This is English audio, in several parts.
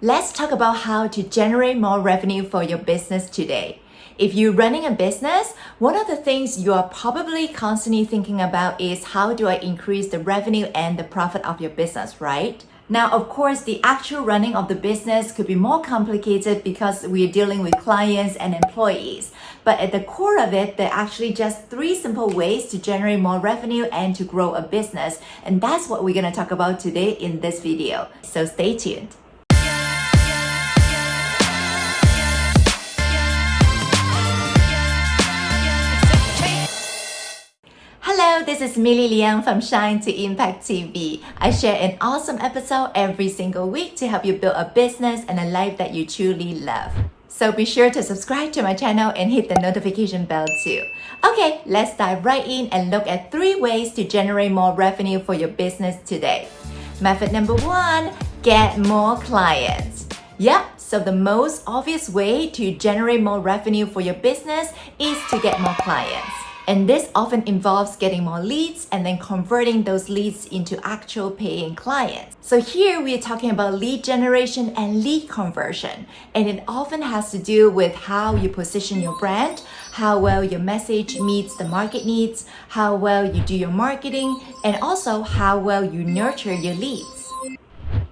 Let's talk about how to generate more revenue for your business today. If you're running a business, one of the things you are probably constantly thinking about is how do I increase the revenue and the profit of your business, right? Now, of course, the actual running of the business could be more complicated because we're dealing with clients and employees. But at the core of it, there are actually just 3 simple ways to generate more revenue and to grow a business. And that's what we're going to talk about today in this video. So stay tuned. Hello, this is Millie Leung from Shine to Impact TV. I share an awesome episode every single week to help you build a business and a life that you truly love. So be sure to subscribe to my channel and hit the notification bell too. Okay, let's dive right in and look at 3 ways to generate more revenue for your business today. Method number 1, get more clients. Yep, so the most obvious way to generate more revenue for your business is to get more clients. And this often involves getting more leads and then converting those leads into actual paying clients. So here we are talking about lead generation and lead conversion. And it often has to do with how you position your brand, how well your message meets the market needs, how well you do your marketing, and also how well you nurture your leads.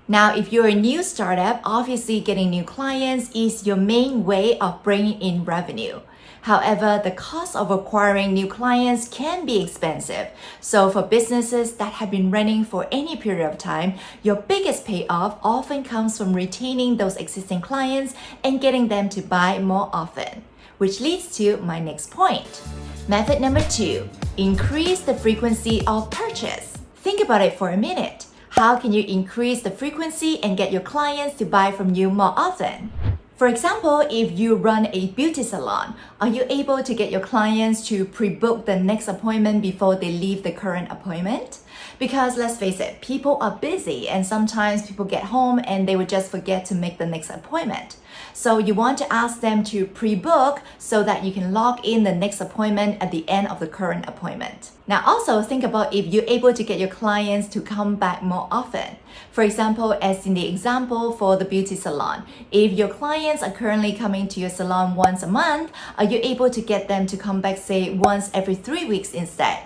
Now, if you're a new startup, obviously getting new clients is your main way of bringing in revenue. However, the cost of acquiring new clients can be expensive. So for businesses that have been running for any period of time, your biggest payoff often comes from retaining those existing clients and getting them to buy more often. Which leads to my next point. Method number 2, increase the frequency of purchase. Think about it for a minute. How can you increase the frequency and get your clients to buy from you more often? For example, if you run a beauty salon, are you able to get your clients to pre-book the next appointment before they leave the current appointment? Because let's face it, people are busy and sometimes people get home and they would just forget to make the next appointment. So you want to ask them to pre-book so that you can lock in the next appointment at the end of the current appointment. Now also think about if you're able to get your clients to come back more often. For example, as in the example for the beauty salon, if your clients are currently coming to your salon once a month, are you able to get them to come back, say, once every 3 weeks instead?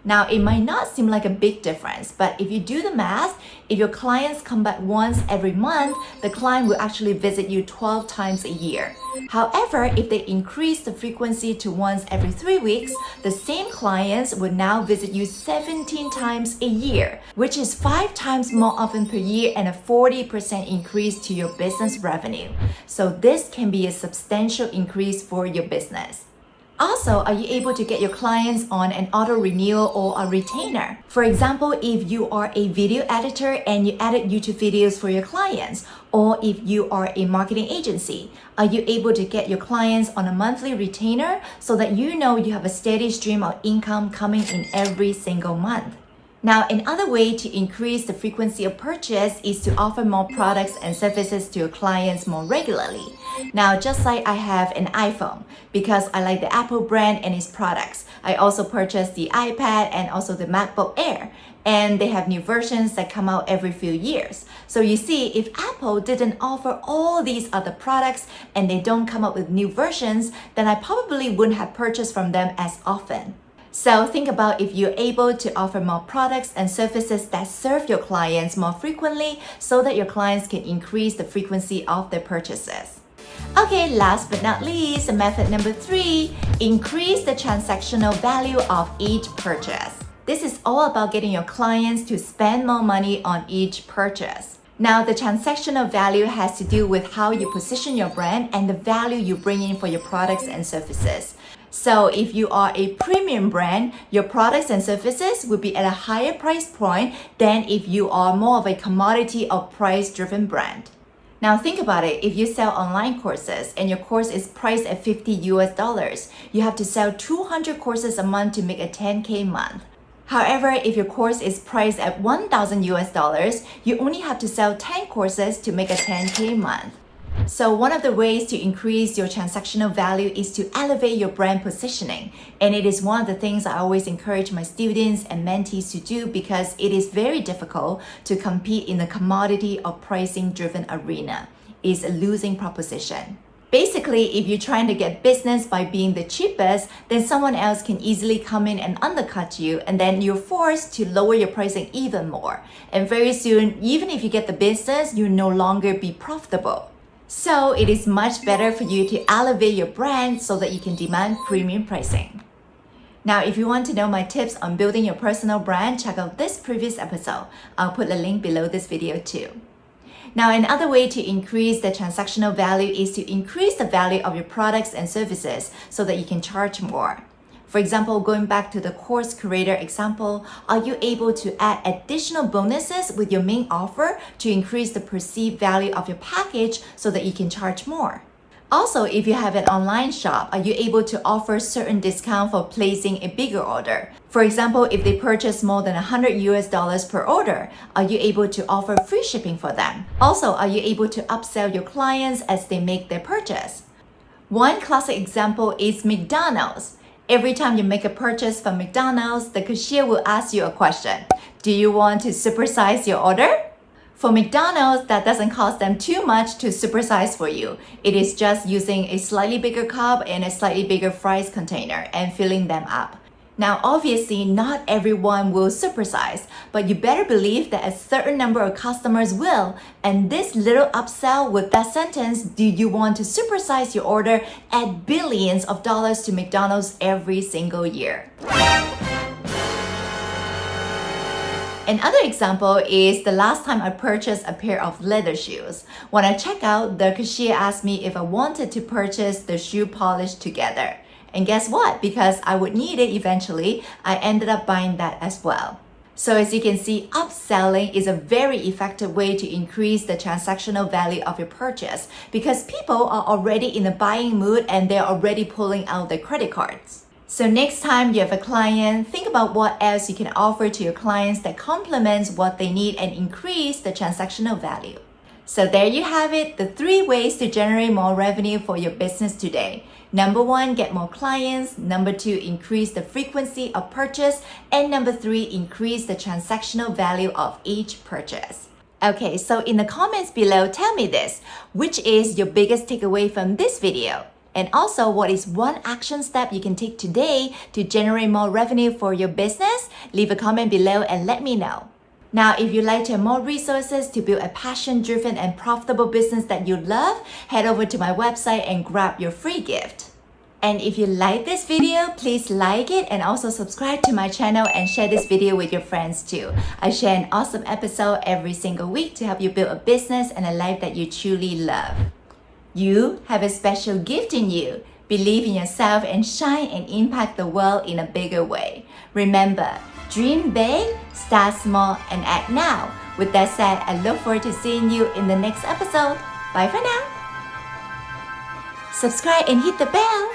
Now, it might not seem like a big difference, but if you do the math, if your clients come back once every month, the client will actually visit you 12 times a year. However, if they increase the frequency to once every 3 weeks, the same clients will now visit you 17 times a year, which is 5 times more often per year and a 40% increase to your business revenue. So this can be a substantial increase for your business. Also, are you able to get your clients on an auto renewal or a retainer? For example, if you are a video editor and you edit YouTube videos for your clients, or if you are a marketing agency, are you able to get your clients on a monthly retainer so that you know you have a steady stream of income coming in every single month? Now, another way to increase the frequency of purchase is to offer more products and services to your clients more regularly. Now, just like I have an iPhone, because I like the Apple brand and its products, I also purchased the iPad and also the MacBook Air. And they have new versions that come out every few years. So you see, if Apple didn't offer all these other products and they don't come up with new versions, then I probably wouldn't have purchased from them as often. So think about if you're able to offer more products and services that serve your clients more frequently so that your clients can increase the frequency of their purchases. Okay, last but not least, method number 3, increase the transactional value of each purchase. This is all about getting your clients to spend more money on each purchase. Now, the transactional value has to do with how you position your brand and the value you bring in for your products and services. So if you are a premium brand, your products and services will be at a higher price point than if you are more of a commodity or price-driven brand. Now think about it, if you sell online courses and your course is priced at $50, you have to sell 200 courses a month to make a 10K month. However, if your course is priced at $1,000, you only have to sell 10 courses to make a 10K month. So one of the ways to increase your transactional value is to elevate your brand positioning. And it is one of the things I always encourage my students and mentees to do because it is very difficult to compete in a commodity or pricing driven arena. It's a losing proposition. Basically, if you're trying to get business by being the cheapest, then someone else can easily come in and undercut you, and then you're forced to lower your pricing even more. And very soon, even if you get the business, you'll no longer be profitable. So it is much better for you to elevate your brand so that you can demand premium pricing. Now, if you want to know my tips on building your personal brand, check out this previous episode. I'll put a link below this video too. Now, another way to increase the transactional value is to increase the value of your products and services so that you can charge more. For example, going back to the course creator example, are you able to add additional bonuses with your main offer to increase the perceived value of your package so that you can charge more? Also, if you have an online shop, are you able to offer certain discount for placing a bigger order? For example, if they purchase more than $100 per order, are you able to offer free shipping for them? Also, are you able to upsell your clients as they make their purchase? One classic example is McDonald's. Every time you make a purchase from McDonald's, the cashier will ask you a question. Do you want to supersize your order? For McDonald's, that doesn't cost them too much to supersize for you. It is just using a slightly bigger cup and a slightly bigger fries container and filling them up. Now, obviously, not everyone will supersize, but you better believe that a certain number of customers will. And this little upsell with that sentence, do you want to supersize your order, add billions of dollars to McDonald's every single year. Another example is the last time I purchased a pair of leather shoes. When I checked out, the cashier asked me if I wanted to purchase the shoe polish together. And guess what? Because I would need it eventually, I ended up buying that as well. So as you can see, upselling is a very effective way to increase the transactional value of your purchase because people are already in a buying mood and they're already pulling out their credit cards. So next time you have a client, think about what else you can offer to your clients that complements what they need and increase the transactional value. So there you have it, the 3 ways to generate more revenue for your business today. Number 1, get more clients. Number 2, increase the frequency of purchase. And number 3, increase the transactional value of each purchase. Okay, so in the comments below, tell me this. Which is your biggest takeaway from this video? And also, what is one action step you can take today to generate more revenue for your business? Leave a comment below and let me know. Now, if you'd like to have more resources to build a passion-driven and profitable business that you love, head over to my website and grab your free gift. And if you like this video, please like it and also subscribe to my channel and share this video with your friends too. I share an awesome episode every single week to help you build a business and a life that you truly love. You have a special gift in you. Believe in yourself and shine and impact the world in a bigger way. Remember, dream big, start small, and act now. With that said, I look forward to seeing you in the next episode. Bye for now. Subscribe and hit the bell.